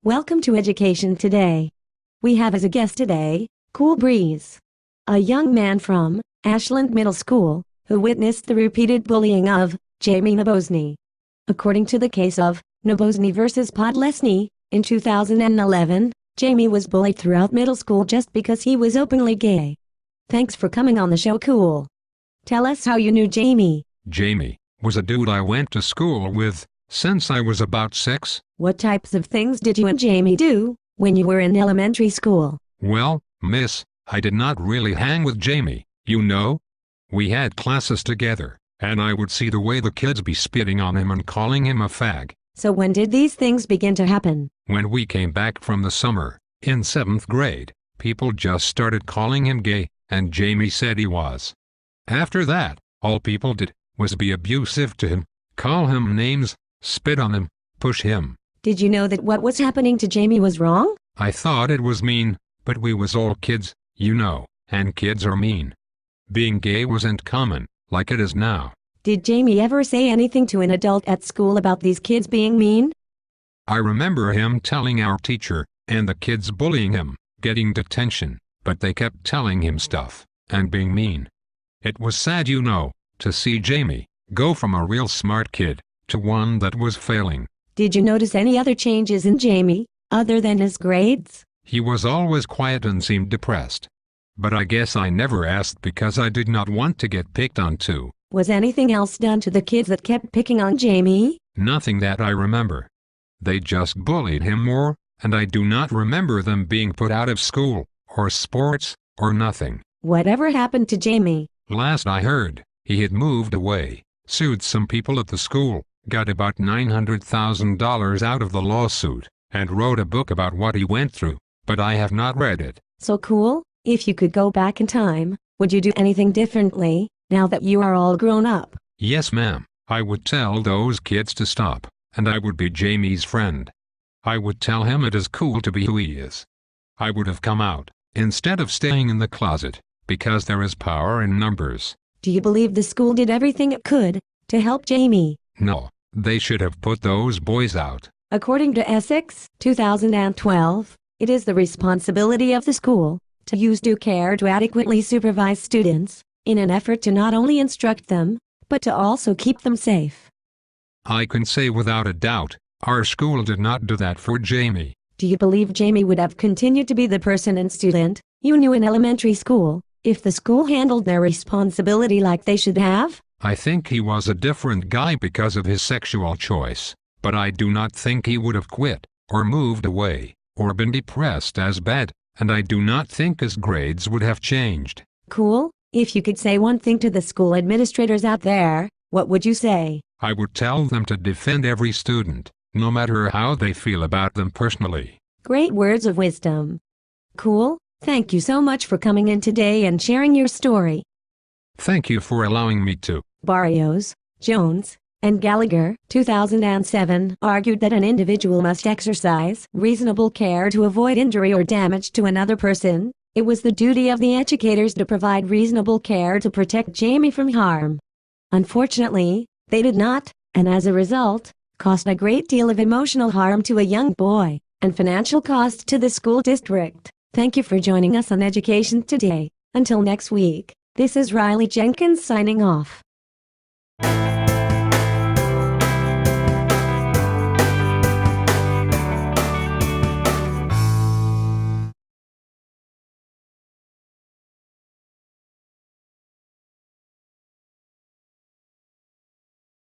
Welcome to Education Today. We have as a guest today, Cool Breeze, a young man from Ashland Middle School who witnessed the repeated bullying of Jamie Nabosny. According to the case of Nabosny versus Podlesny, in 2011, Jamie was bullied throughout middle school just because he was openly gay. Thanks for coming on the show, Cool. Tell us how you knew Jamie. Jamie was a dude I went to school with since I was about 6. What types of things did you and Jamie do when you were in elementary school? Well, miss, I did not really hang with Jamie, you know. We had classes together, and I would see the way the kids be spitting on him and calling him a fag. So when did these things begin to happen? When we came back from the summer, in 7th grade, people just started calling him gay, and Jamie said he was. After that, all people did was be abusive to him, call him names, spit on him, push him. Did you know that what was happening to Jamie was wrong? I thought it was mean, but we was all kids, you know, and kids are mean. Being gay wasn't common, like it is now. Did Jamie ever say anything to an adult at school about these kids being mean? I remember him telling our teacher, and the kids bullying him, getting detention, but they kept telling him stuff, and being mean. It was sad, you know, to see Jamie go from a real smart kid to one that was failing. Did you notice any other changes in Jamie, other than his grades? He was always quiet and seemed depressed. But I guess I never asked because I did not want to get picked on too. Was anything else done to the kids that kept picking on Jamie? Nothing that I remember. They just bullied him more, and I do not remember them being put out of school, or sports, or nothing. Whatever happened to Jamie? Last I heard, he had moved away, sued some people at the school, got about $900,000 out of the lawsuit, and wrote a book about what he went through, but I have not read it. So Cool, if you could go back in time, would you do anything differently, now that you are all grown up? Yes, ma'am. I would tell those kids to stop, and I would be Jamie's friend. I would tell him it is cool to be who he is. I would have come out, instead of staying in the closet, because there is power in numbers. Do you believe the school did everything it could to help Jamie? No, they should have put those boys out. According to Essex, 2012, it is the responsibility of the school to use due care to adequately supervise students, in an effort to not only instruct them, but to also keep them safe. I can say without a doubt, our school did not do that for Jamie. Do you believe Jamie would have continued to be the person and student you knew in elementary school, if the school handled their responsibility like they should have? I think he was a different guy because of his sexual choice, but I do not think he would have quit, or moved away, or been depressed as bad, and I do not think his grades would have changed. Cool. If you could say one thing to the school administrators out there, what would you say? I would tell them to defend every student, no matter how they feel about them personally. Great words of wisdom. Cool. Thank you so much for coming in today and sharing your story. Thank you for allowing me to. Barrios, Jones, and Gallagher, 2007, argued that an individual must exercise reasonable care to avoid injury or damage to another person. It was the duty of the educators to provide reasonable care to protect Jamie from harm. Unfortunately, they did not, and as a result, caused a great deal of emotional harm to a young boy, and financial cost to the school district. Thank you for joining us on Education Today. Until next week, this is Riley Jenkins signing off.